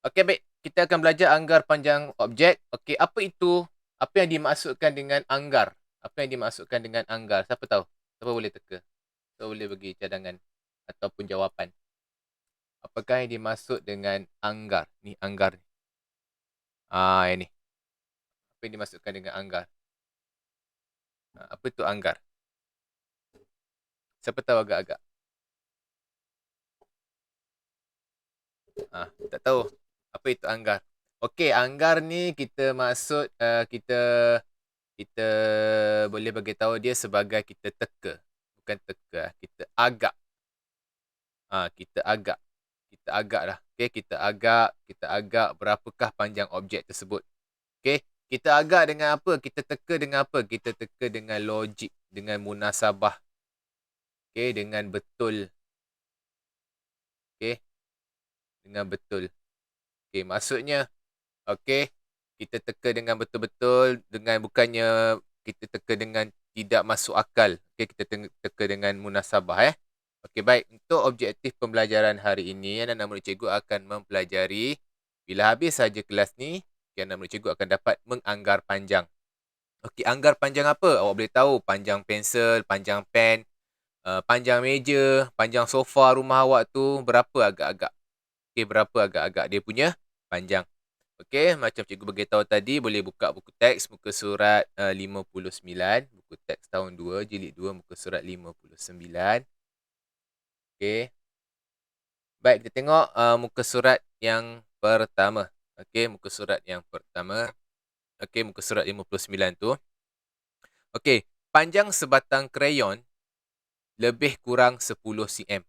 Okey, baik. Kita akan belajar anggar panjang objek. Okey, apa itu? Apa yang dimaksudkan dengan anggar? Apa yang dimaksudkan dengan anggar? Siapa tahu? Siapa boleh teka? Siapa boleh bagi cadangan ataupun jawapan? Apakah yang dimaksud dengan anggar? Ni anggar ni. Ini. Apa yang dimaksudkan dengan anggar? Apa itu anggar? Siapa tahu agak-agak? Tak tahu. Apa itu anggar? Okey, anggar ni kita maksud kita kita boleh bagi tahu dia sebagai kita teka. Bukan teka, kita agak. Kita agak. Kita agak lah. Okey, kita agak berapakah panjang objek tersebut. Okey, kita agak dengan apa? Kita teka dengan apa? Kita teka dengan logik, dengan munasabah. Okey, dengan betul. Okey, dengan betul. Okey, maksudnya okey, kita teka dengan betul-betul, dengan bukannya kita teka dengan tidak masuk akal. Okey, kita teka dengan munasabah Okey, baik. Untuk objektif pembelajaran hari ini, anak-anak murid cikgu akan mempelajari bila habis saja kelas ni, anak-anak murid cikgu akan dapat menganggar panjang. Okey, anggar panjang apa? Awak boleh tahu panjang pensel, panjang pen, panjang meja, panjang sofa rumah awak tu berapa agak-agak. Okey, berapa agak-agak dia punya panjang. Okey, macam cikgu beritahu tadi, boleh buka buku teks muka surat 59, buku teks tahun 2, jilid 2, muka surat 59. Okey. Baik, kita tengok muka surat yang pertama. Okey, muka surat yang pertama. Okey, muka surat 59 tu. Okey, panjang sebatang krayon lebih kurang 10 cm.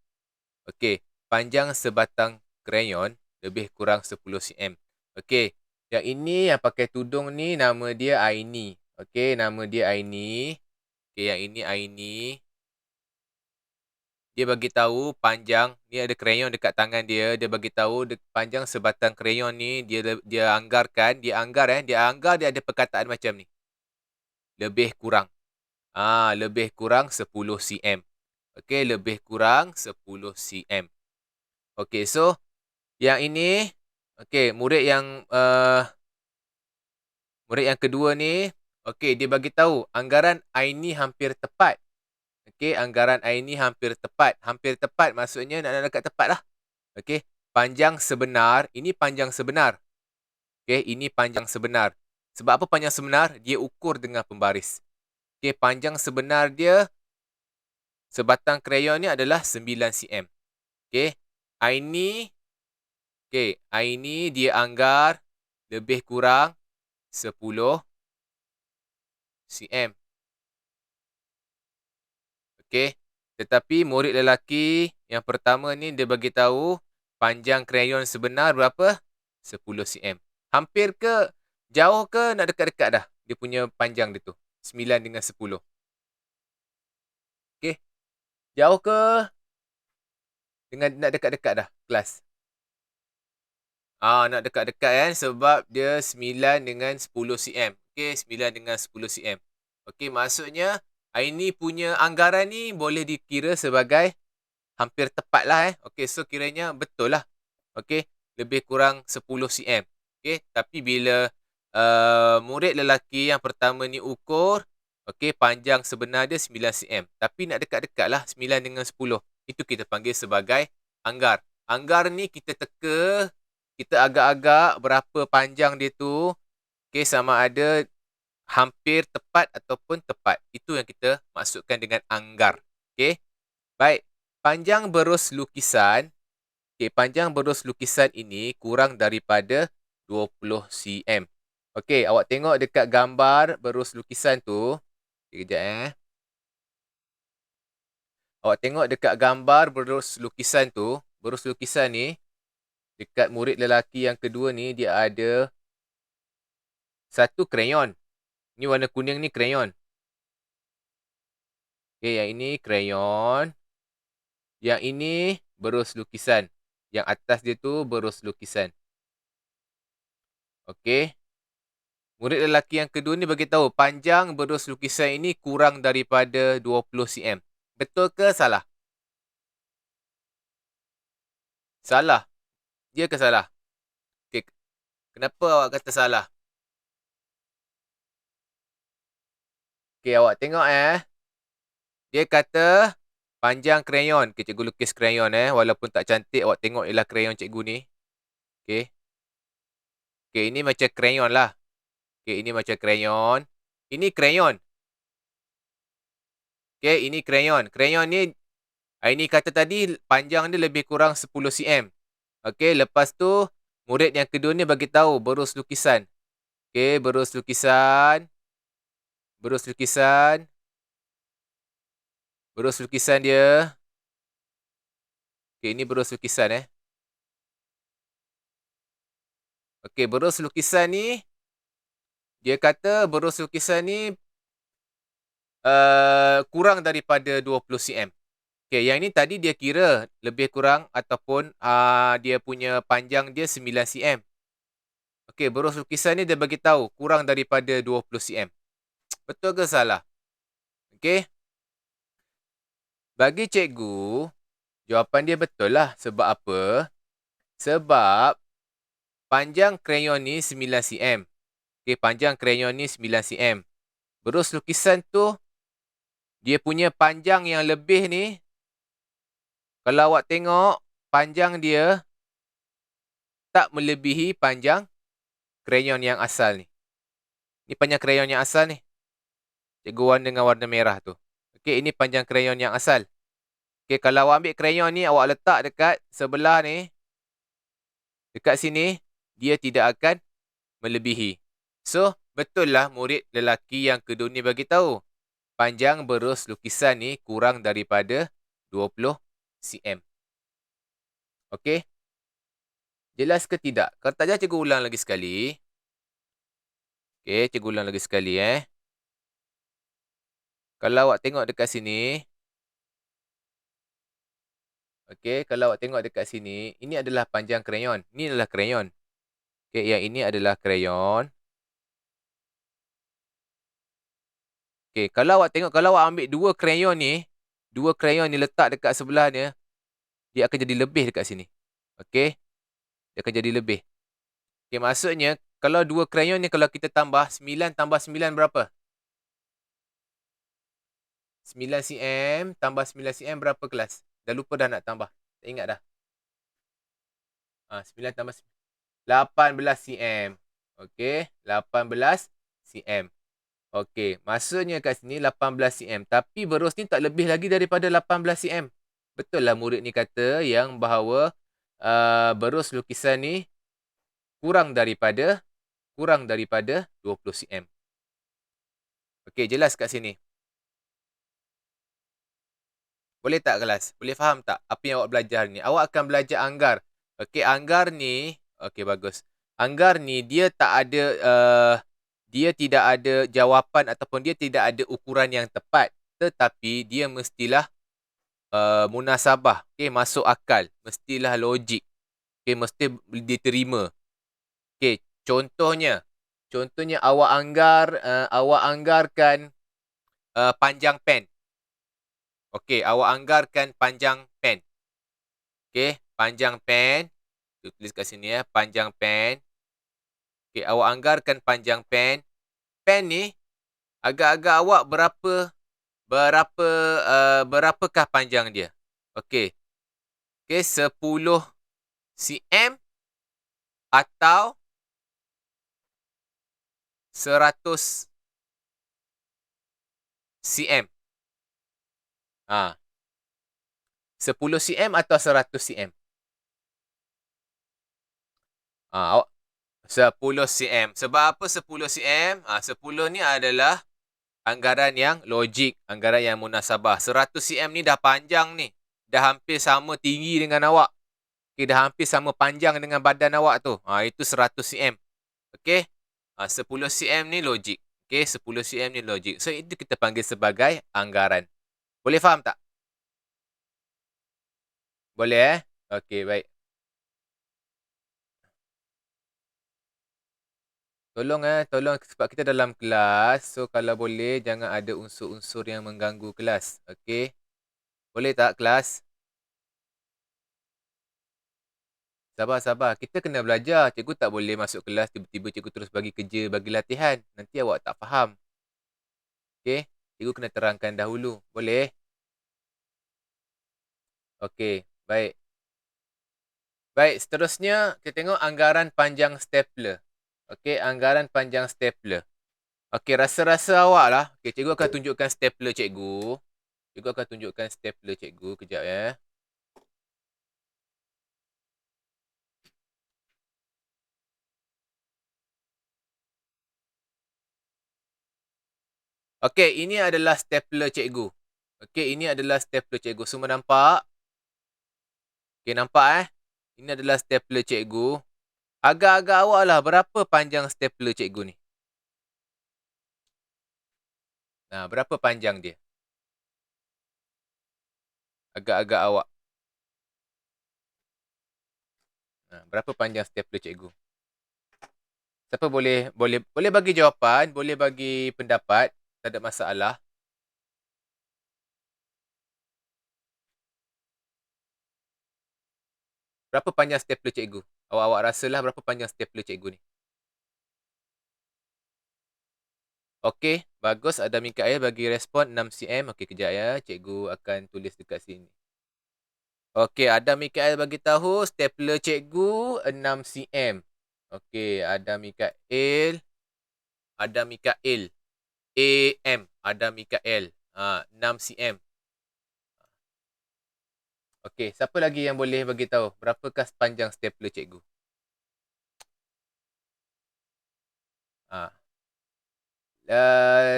Okey, panjang sebatang krayon lebih kurang 10 cm. Okey, yang ini yang pakai tudung ni nama dia Aini. Okey, nama dia Aini. Okey, yang ini Aini. Dia bagi tahu panjang, ni ada krayon dekat tangan dia, dia bagi tahu panjang sebatang krayon ni dia anggarkan, dia anggar dia ada perkataan macam ni. Lebih kurang. Lebih kurang 10 cm. Okey, lebih kurang 10 cm. Okey, so yang ini okey, murid yang kedua ni, okey, dia bagi tahu anggaran Aini hampir tepat. Okey, anggaran Aini hampir tepat. Hampir tepat maksudnya nak dekat tepat lah. Okey, panjang sebenar, ini panjang sebenar. Okey, ini panjang sebenar. Sebab apa panjang sebenar? Dia ukur dengan pembaris. Okey, panjang sebenar dia, sebatang krayon ni adalah 9 cm. Okey, Aini dia anggar lebih kurang 10 cm. Okey, tetapi murid lelaki yang pertama ni dia bagi tahu panjang krayon sebenar berapa? 10 cm. Hampir ke? Jauh ke? Nak dekat-dekat dah? Dia punya panjang dia tu. 9 dengan 10. Okey. Jauh ke? Dengan nak dekat-dekat dah kelas. Nak dekat-dekat kan? Sebab dia 9 dengan 10 cm. Okey, 9 dengan 10 cm. Okey, maksudnya Aini punya anggaran ni boleh dikira sebagai hampir tepat lah Okey, so kiranya betul lah. Okey, lebih kurang 10 cm. Okey, tapi bila murid lelaki yang pertama ni ukur, okey, panjang sebenar dia 9 cm. Tapi nak dekat-dekat lah 9 dengan 10. Itu kita panggil sebagai anggar. Anggar ni kita teka, kita agak-agak berapa panjang dia tu. Okey, sama ada hampir tepat ataupun tepat. Itu yang kita maksudkan dengan anggar. Okey, baik. Panjang berus lukisan, panjang berus lukisan ini kurang daripada 20 cm. Okey, awak tengok dekat gambar berus lukisan tu. Kejap Awak tengok dekat gambar berus lukisan tu, berus lukisan ni, dekat murid lelaki yang kedua ni, dia ada satu krayon. Ni warna kuning ni krayon. Okey, yang ini krayon. Yang ini berus lukisan. Yang atas dia tu berus lukisan. Okey. Murid lelaki yang kedua ni bagi tahu panjang berus lukisan ini kurang daripada 20 cm. Betul ke salah? Salah. Dia ke salah? Kenapa awak kata salah? Okey, awak tengok Dia kata panjang krayon. Okay, cikgu lukis krayon walaupun tak cantik, awak tengok ialah krayon cikgu ni. Okey. Okey, ini macam krayon lah. Okey, ini macam krayon. Ini krayon. Okey, ini krayon. Krayon ni ini kata tadi panjang dia lebih kurang 10 cm. Okey, lepas tu murid yang kedua ni bagi tahu berus lukisan. Okey, berus lukisan. Berus lukisan. Berus lukisan dia. Okey, ini berus lukisan Okey, berus lukisan ni dia kata berus lukisan ni kurang daripada 20 cm. Okey, yang ni tadi dia kira lebih kurang ataupun dia punya panjang dia 9 cm. Okey, berus lukisan ni dia bagi tahu kurang daripada 20 cm. Betul ke salah? Okey. Bagi cikgu, jawapan dia betul lah. Sebab apa? Sebab panjang krayon ni 9 cm. Okey, panjang krayon ni 9 cm. Berus lukisan tu dia punya panjang yang lebih ni, kalau awak tengok panjang dia tak melebihi panjang krayon yang asal ni. Ni panjang krayon yang asal ni. Cikgu warna dengan warna merah tu. Okey, ini panjang krayon yang asal. Okey, kalau awak ambil krayon ni, awak letak dekat sebelah ni, dekat sini, dia tidak akan melebihi. So, betul lah murid lelaki yang kedua ni bagi tahu. Panjang berus lukisan ni kurang daripada 20 cm. Okey? Jelas ke tidak? Kalau tak jelas, cikgu ulang lagi sekali. Okey, cikgu ulang lagi sekali Kalau awak tengok dekat sini. Okey, kalau awak tengok dekat sini, ini adalah panjang krayon. Ini adalah krayon. Okey, yang ini adalah krayon. Okey, kalau awak tengok, kalau awak ambil dua krayon ni letak dekat sebelah dia akan jadi lebih dekat sini. Okey? Dia akan jadi lebih. Okey, maksudnya, kalau dua krayon ni kalau kita tambah, 9 tambah 9 berapa? 9 cm tambah 9 cm berapa kelas? Dah lupa dah nak tambah. Tak ingat dah. 9 tambah 18 cm. Okey, 18 cm. Okey, maksudnya kat sini 18 cm. Tapi berus ni tak lebih lagi daripada 18 cm. Betul lah murid ni kata yang bahawa berus lukisan ni kurang daripada 20 cm. Okey, jelas kat sini. Boleh tak kelas? Boleh faham tak apa yang awak belajar ni? Awak akan belajar anggar. Okey, anggar ni, okey bagus. Anggar ni dia tak ada dia tidak ada jawapan ataupun dia tidak ada ukuran yang tepat, tetapi dia mestilah munasabah, okey, masuk akal, mestilah logik. Okey, mesti diterima. Okey, contohnya awak anggarkan panjang pen. Okey, awak anggarkan panjang pen. Okey, panjang pen. Tulis kat sini panjang pen. Okey, awak anggarkan panjang pen. Pen ni agak-agak awak berapakah panjang dia? Okey. Okey, 10 cm atau 100 cm. 10 cm atau 100 cm? Awak 10 cm. Sebab apa 10 cm? 10 ni adalah anggaran yang logik, anggaran yang munasabah. 100 cm ni dah panjang ni. Dah hampir sama tinggi dengan awak. Okay, dah hampir sama panjang dengan badan awak tu. Itu 100 cm. Okey? 10 cm ni logik. Okey, 10 cm ni logik. So, itu kita panggil sebagai anggaran. Boleh faham tak? Boleh Okey, baik. Tolong sebab kita dalam kelas. So, kalau boleh jangan ada unsur-unsur yang mengganggu kelas. Okey? Boleh tak kelas? Sabar. Kita kena belajar. Cikgu tak boleh masuk kelas tiba-tiba cikgu terus bagi kerja, bagi latihan. Nanti awak tak faham. Okey? Cikgu kena terangkan dahulu. Boleh? Okey, baik. Baik, seterusnya kita tengok anggaran panjang stapler. Okey, anggaran panjang stapler. Okey, rasa-rasa awak lah. Okey, cikgu akan tunjukkan stapler cikgu. Cikgu akan tunjukkan stapler cikgu. Kejap ya. Okey, ini adalah stapler cikgu. Okey, ini adalah stapler cikgu. Semua nampak? Okey, nampak Ini adalah stapler cikgu. Agak-agak awak lah, berapa panjang stapler cikgu ni? Nah, berapa panjang dia? Agak-agak awak. Nah, berapa panjang stapler cikgu? Siapa boleh bagi jawapan, boleh bagi pendapat, tak ada masalah. Berapa panjang stapler cikgu? Awak rasalah berapa panjang stapler cikgu ni? Okey, bagus. Ada Mikael bagi respon 6 cm. Okey, kejap ya. Cikgu akan tulis dekat sini. Okey, ada Mikael bagi tahu stapler cikgu 6 cm. Okey, ada Mikael. Ada Mikael. AM. Ada Mikael. 6 cm. Okey, siapa lagi yang boleh bagi tahu berapakah panjang stapler cikgu?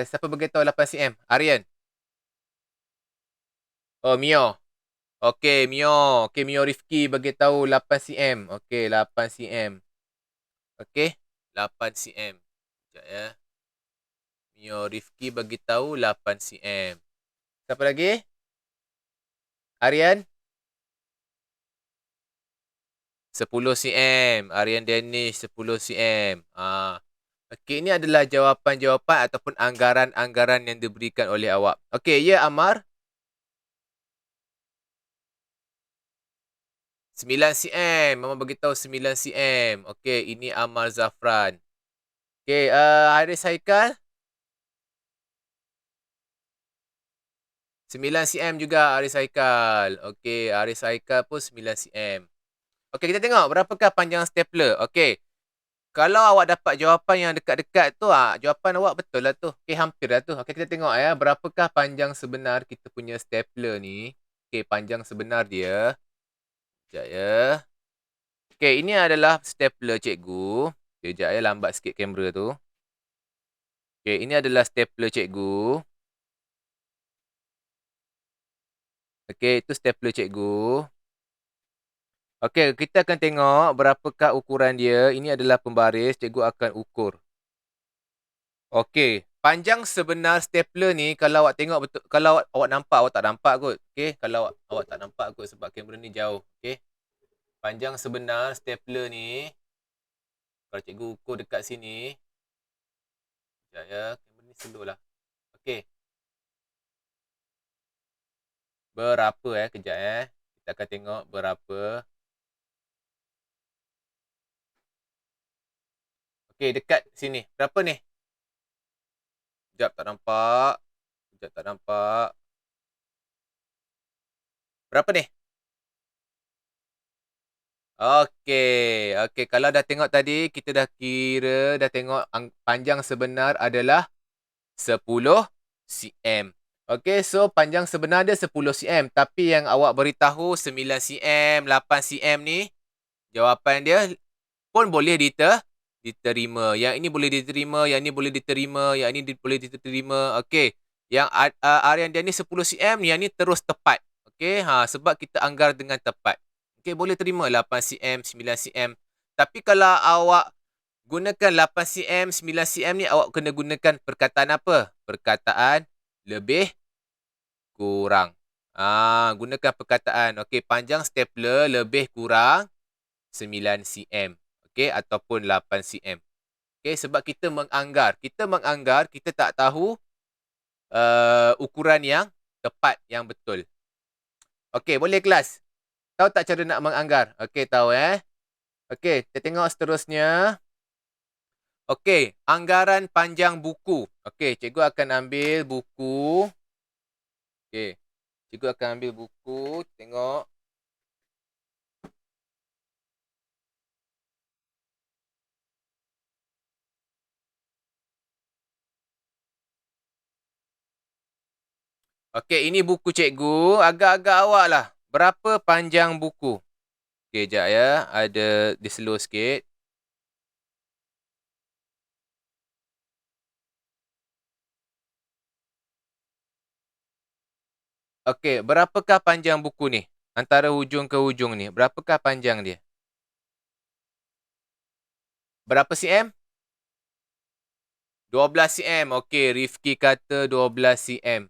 Siapa bagi tahu 8 cm? Aryan. Oh, Mio. Okey, Mio. Okey, Mio Rifki bagi tahu 8 cm. Okey, 8 cm. Okey, 8 cm. Sekejap ya. Mio Rifki bagi tahu 8 cm. Siapa lagi? Aryan? 10 cm. Aryan Danish 10 cm. Okey, ini adalah jawapan-jawapan ataupun anggaran-anggaran yang diberikan oleh awak. Okey, ya Amar? 9 cm. Mama beritahu 9 cm. Okey, ini Amar Zafran. Okey, Haris Haikal? 9 cm juga Haris Haikal. Okey, Haris Haikal pun 9 cm. Okey, kita tengok berapakah panjang stapler. Okey. Kalau awak dapat jawapan yang dekat-dekat tu, jawapan awak betul lah tu. Okey, hampir lah tu. Okey, kita tengok ya. Berapakah panjang sebenar kita punya stapler ni. Okey, panjang sebenar dia. Sekejap ya. Okey, ini adalah stapler cikgu. Sekejap ya, lambat sikit kamera tu. Okey, ini adalah stapler cikgu. Okey, itu stapler cikgu. Okey, kita akan tengok berapakah ukuran dia. Ini adalah pembaris. Cikgu akan ukur. Okey, panjang sebenar stapler ni kalau awak tengok betul, kalau awak nampak, awak tak nampak kot. Okey, kalau awak tak nampak kot sebab kamera ni jauh. Okey. Panjang sebenar stapler ni, kalau cikgu ukur dekat sini. Sekejap ya, kamera ni slow lah. Okey. Berapa kejap Kita akan tengok berapa. Okey, dekat sini. Berapa ni? Sekejap tak nampak. Sekejap tak nampak. Berapa ni? Okey, kalau dah tengok tadi, kita dah kira, dah tengok panjang sebenar adalah 10 cm. Okey, so panjang sebenar dia 10 cm. Tapi yang awak beritahu 9 cm, 8 cm ni, jawapan dia pun boleh diterima. Yang ini boleh diterima, yang ini boleh diterima, yang ini boleh diterima. Okey, yang Aryan dia ni 10 cm, yang ni terus tepat. Okey, sebab kita anggar dengan tepat. Okey, boleh terima 8 cm, 9 cm. Tapi kalau awak gunakan 8 cm, 9 cm ni, awak kena gunakan perkataan apa? Perkataan lebih kurang. Gunakan perkataan. Okey, panjang stapler lebih kurang 9 cm. Okey, ataupun 8 cm. Okey, sebab kita menganggar. Kita tak tahu ukuran yang tepat, yang betul. Okey, boleh kelas? Tahu tak cara nak menganggar? Okey, tahu Okey, kita tengok seterusnya. Okey, anggaran panjang buku. Okey, cikgu akan ambil buku. Okey, cikgu akan ambil buku, tengok. Okey, ini buku cikgu, agak-agak awak lah. Berapa panjang buku? Okey, jap ya, ada di slow sikit. Okey, berapakah panjang buku ni? Antara hujung ke hujung ni, berapakah panjang dia? Berapa cm? 12 cm. Okey, Rifki kata 12 cm.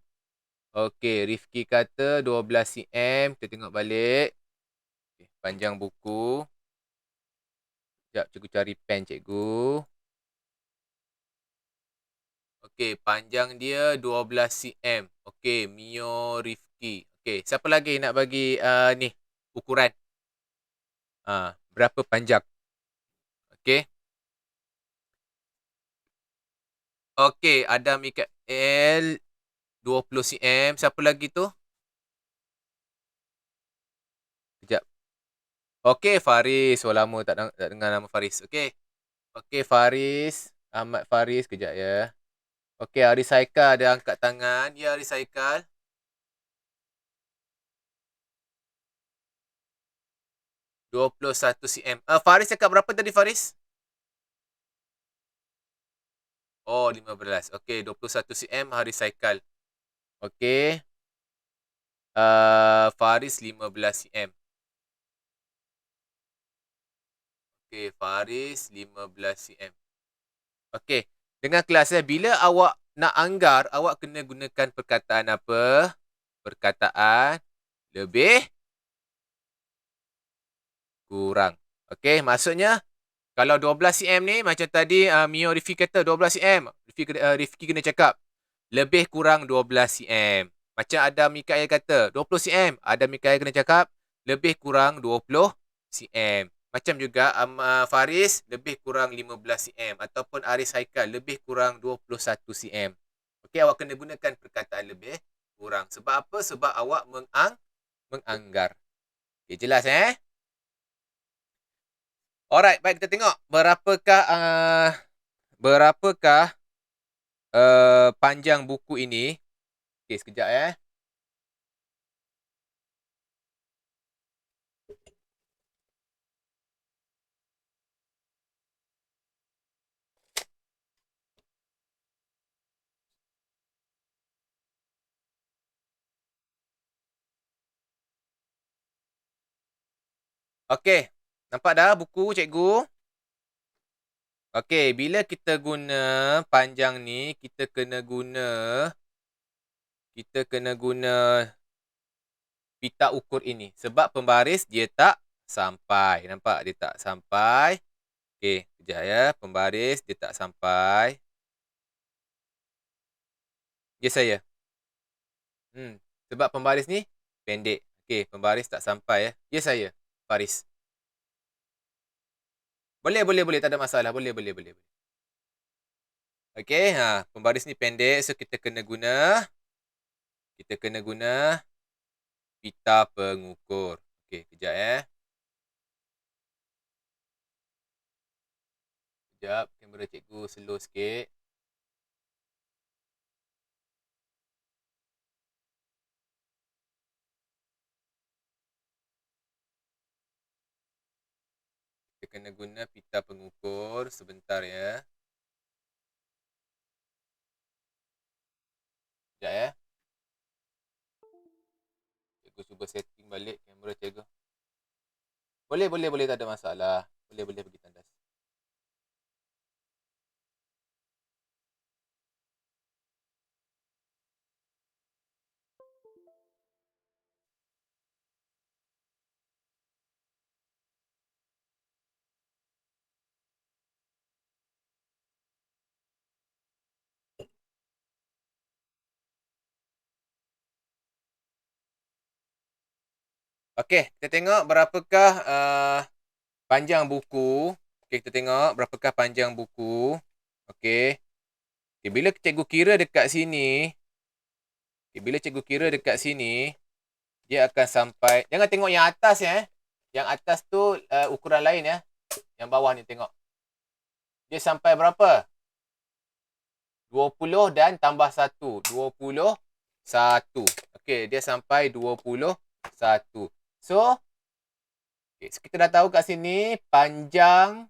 Okey, Rifki kata 12 cm. Kita tengok balik. Okay, panjang buku. Sekejap, cikgu cari pen cikgu. Okey, panjang dia 12 cm. Okey, Mio Rifki. Okey, siapa lagi nak bagi ni ukuran? Berapa panjang? Okey. Okey, ada Mikael 20 cm. Siapa lagi tu? Sekejap. Okey, Faris. Oh, lama tak dengar nama Faris. Okey. Okey, Faris. Ahmad Faris. Kejap ya. Okey, Haris Haikal ada angkat tangan. Ya, Haris Haikal. 21 cm. Faris cakap berapa tadi, Faris? Oh, 15. Okey, 21 cm Haris Haikal. Okey. Faris 15 cm. Okey, Faris 15 cm. Okey. Dengan kelas bila awak nak anggar, awak kena gunakan perkataan apa? Perkataan lebih kurang. Okey, maksudnya kalau 12 cm ni macam tadi Mio Rifki kata 12 cm. Rifki kena cakap lebih kurang 12 cm. Macam ada Mikael kata 20 cm. Ada Mikael kena cakap lebih kurang 20 cm. Macam juga Faris lebih kurang 15 cm. Ataupun Aris Haikal lebih kurang 21 cm. Okey, awak kena gunakan perkataan lebih kurang. Sebab apa? Sebab awak menganggar. Okay, jelas Alright, baik kita tengok berapakah panjang buku ini. Okey, sekejap Okey, nampak dah buku cikgu? Okey, bila kita guna panjang ni, kita kena guna pita ukur ini. Sebab pembaris dia tak sampai. Nampak? Dia tak sampai. Okey, kejap ya. Pembaris dia tak sampai. Ya, saya. Sebab pembaris ni pendek. Okey, pembaris tak sampai ya. Ya, saya. Baris. Boleh. Tak ada masalah. Boleh. Okey, pembaris ni pendek. So, kita kena guna pita pengukur. Okey, kejap Kejap, kamera cikgu slow sikit. Kita kena guna pita pengukur. Sebentar ya. Kejap Cikgu cuba setting balik kamera cikgu. Boleh. Tak ada masalah. Boleh pergi tandas. Okey, kita tengok berapakah panjang buku. Okey, kita tengok berapakah panjang buku. Okey. Okay, bila cikgu kira dekat sini, dia akan sampai, jangan tengok yang atas ya. Yang atas tu ukuran lain ya. Yang bawah ni tengok. Dia sampai berapa? 20 dan tambah 1. 21. Okey, dia sampai 21. So, okay, kita dah tahu kat sini panjang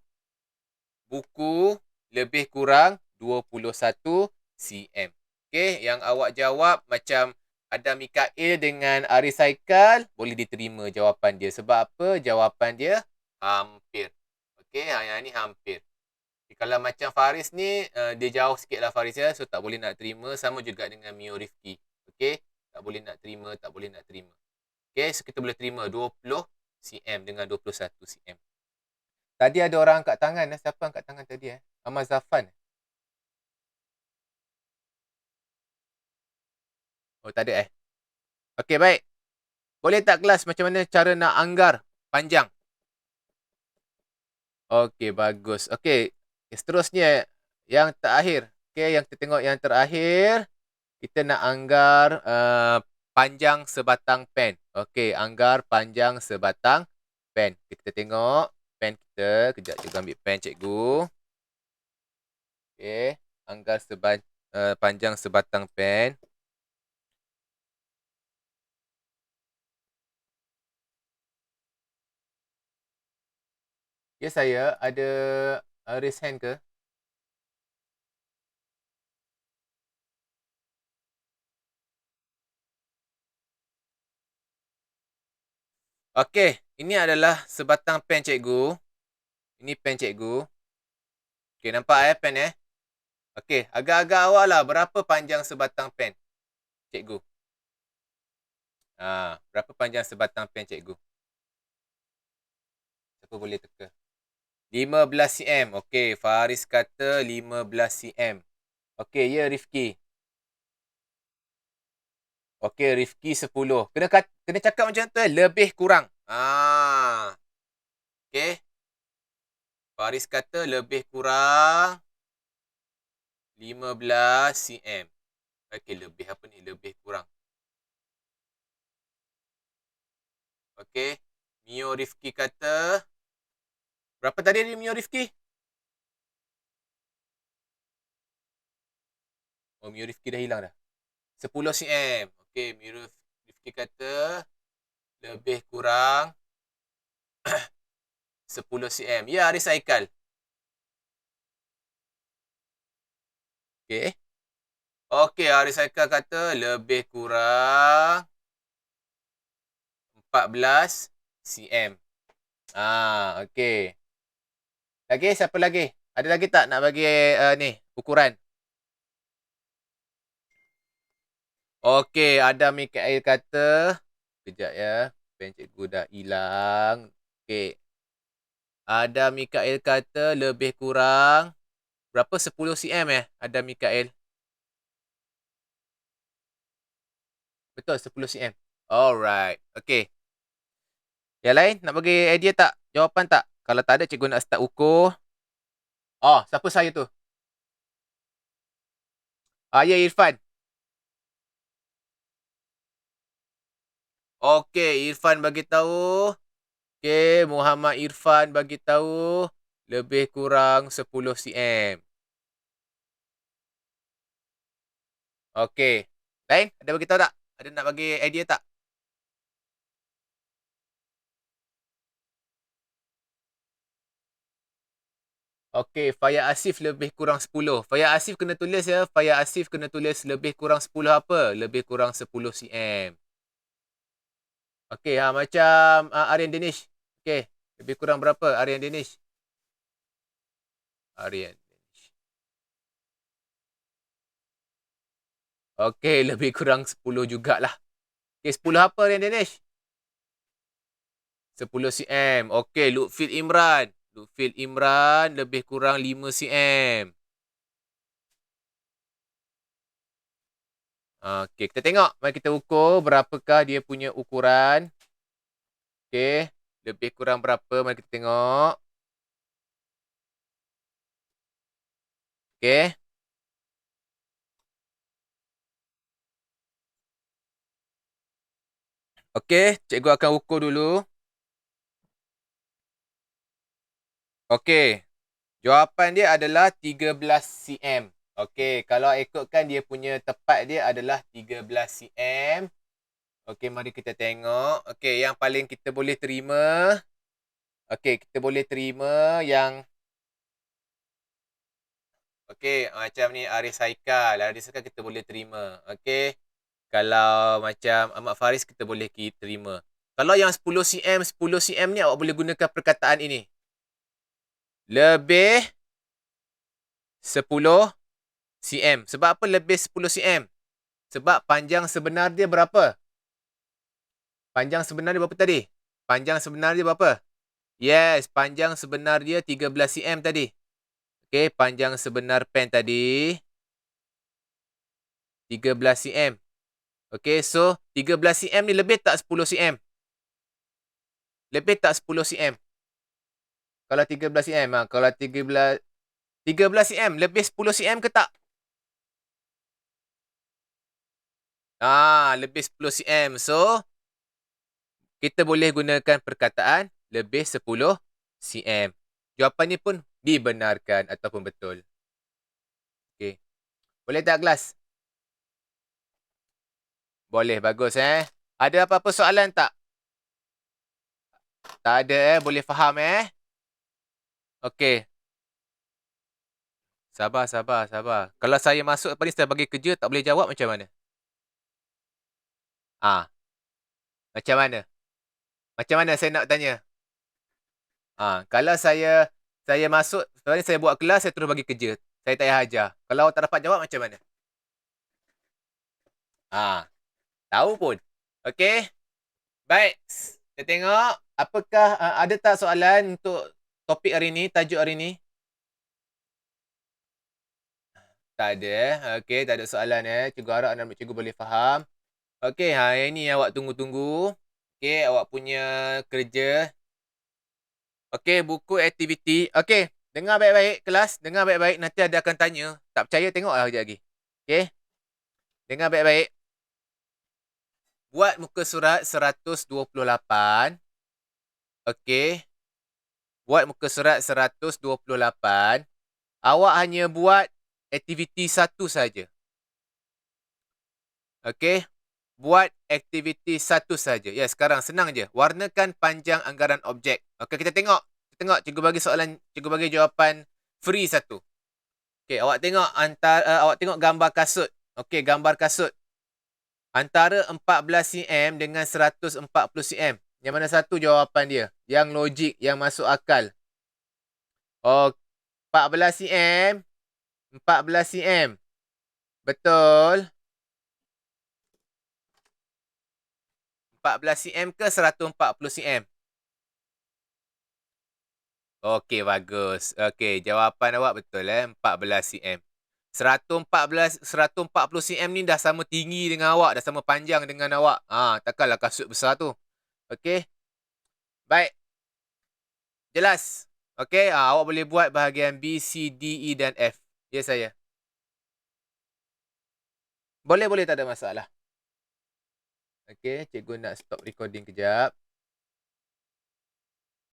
buku lebih kurang 21 cm. Okey, yang awak jawab macam Adam Mikail dengan Aris Haikal, boleh diterima jawapan dia. Sebab apa? Jawapan dia hampir. Okey, yang ni hampir. Kalau macam Faris ni, dia jauh sikit lah Faris ya. So, tak boleh nak terima. Sama juga dengan Mio Rifki. Okay. Tak boleh nak terima. Okay. So, kita boleh terima 20 cm dengan 21 cm. Tadi ada orang angkat tangan. Siapa angkat tangan tadi? Ahmad Zafan. Oh, tak ada Okay, baik. Boleh tak kelas macam mana cara nak anggar panjang? Okay, bagus. Okay. Seterusnya, yang terakhir. Okay, yang kita tengok yang terakhir. Kita nak anggar panjang sebatang pen. Okey, anggar panjang sebatang pen. Kita tengok pen kita. Kejap cikgu ambil pen cikgu. Okey, anggar panjang sebatang pen. Ya, saya ada raise hand ke? Okey, ini adalah sebatang pen cikgu. Ini pen cikgu. Okey, nampak pen Okey, agak-agak awak lah berapa panjang sebatang pen cikgu? Berapa panjang sebatang pen cikgu? Siapa boleh teka? 15 cm. Okey, Faris kata 15 cm. Okey, ya Rifki. Okey, Rifki 10. Kena cakap macam tu lebih kurang. Okey. Faris kata lebih kurang 15 cm. Okey, lebih apa ni? Lebih kurang. Okey. Mio Rifki kata berapa tadi Mio Rifki? Oh, Mio Rifki dah hilang dah. 10 cm. Okey, Mio Rifki kata lebih kurang 10 cm. Ya, Aris Haikal. Okey. Okey, Aris Haikal kata lebih kurang 14 cm. Okey. Lagi, siapa lagi? Ada lagi tak nak bagi ni, ukuran? Okey, Adam Mikail kata, kejap ya, pen cikgu dah hilang. Okey. Adam Mikail kata lebih kurang, berapa? 10 cm Adam Mikail? Betul, 10 cm. Alright, okey. Yang lain, nak bagi idea tak? Jawapan tak? Kalau tak ada, cikgu nak start ukur. Oh, siapa saya tu? Ya, Irfan. Okey, Irfan bagi tahu. Okey, Muhammad Irfan bagi tahu lebih kurang 10 cm. Okey. Lain, ada bagi tahu tak? Ada nak bagi idea tak? Okey, Faya Asif lebih kurang 10. Faya Asif kena tulis ya. Faya Asif kena tulis lebih kurang 10 apa? Lebih kurang 10 cm. Okey, macam Aryan Danish. Okey, lebih kurang berapa Aryan Danish? Aryan Danish. Okey, lebih kurang 10 jugalah. Okey, 10 apa Aryan Danish? 10 cm. Okey, Lutfil Imran. Lutfil Imran lebih kurang 5 cm. Okey, kita tengok. Mari kita ukur berapakah dia punya ukuran. Okey, Lebih kurang berapa? Mari kita tengok. Okey. Okey, cikgu akan ukur dulu. Okey. Jawapan dia adalah 13 cm. Okey, kalau ikutkan dia punya tepat dia adalah 13 cm. Okey, mari kita tengok. Okey, yang paling kita boleh terima. Okey, kita boleh terima yang okey, macam ni Aris Haikal. Aris Haikal kita boleh terima. Okey. Kalau macam Ahmad Faris kita boleh terima. Kalau yang 10 cm, 10 cm ni awak boleh gunakan perkataan ini. Lebih 10 cm. Sebab apa lebih 10 cm? Sebab panjang sebenar dia berapa? Panjang sebenar dia berapa tadi? Panjang sebenar dia berapa? Yes, panjang sebenar dia 13 cm tadi. Okey, panjang sebenar pen tadi 13 cm. Okey, so 13 cm ni lebih tak 10 cm? Lebih tak 10 cm? Kalau 13 cm, kalau 13 cm lebih 10 cm ke tak? Lebih 10 cm. So, kita boleh gunakan perkataan lebih 10 cm. Jawapan ni pun dibenarkan ataupun betul. Okey. Boleh tak kelas? Boleh, bagus Ada apa-apa soalan tak? Tak ada boleh faham Okey. Sabar. Kalau saya masuk lepas ni saya bagi kerja tak boleh jawab macam mana? Macam mana? Macam mana saya nak tanya? Kalau saya masuk, lepas ni saya buat kelas, saya terus bagi kerja. Saya tak payah ajar. Kalau awak tak dapat jawab macam mana? Tahu pun. Okey. Baik. Kita tengok apakah ada tak soalan untuk topik hari ni, tajuk hari ni? Tak ada Okey, tak ada soalan Cikgu harap anak cikgu boleh faham. Okey, ini awak tunggu-tunggu. Okey, awak punya kerja. Okey, buku aktiviti. Okey, dengar baik-baik kelas, dengar baik-baik nanti ada akan tanya. Tak percaya tengoklah kejap lagi. Okey. Dengar baik-baik. Buat muka surat 128. Okey. Buat muka surat 128. Awak hanya buat aktiviti satu saja. Okey. Buat aktiviti satu saja. Ya, sekarang senang je. Warnakan panjang anggaran objek. Okey, kita tengok. Kita tengok cikgu bagi soalan, cikgu bagi jawapan free satu. Okey, awak tengok awak tengok gambar kasut. Okey, gambar kasut. Antara 14 cm dengan 140 cm. Yang mana satu jawapan dia? Yang logik, yang masuk akal. Oh, 14 cm. 14 cm. Betul. 14 cm ke 140 cm? Okey, bagus. Okey, jawapan awak betul 14 cm. 140 cm ni dah sama tinggi dengan awak, dah sama panjang dengan awak. Takkanlah kasut besar tu. Okey. Baik. Jelas. Okey, awak boleh buat bahagian B, C, D, E dan F. Ya, saya. Boleh, tak ada masalah. Okey, cikgu nak stop recording kejap.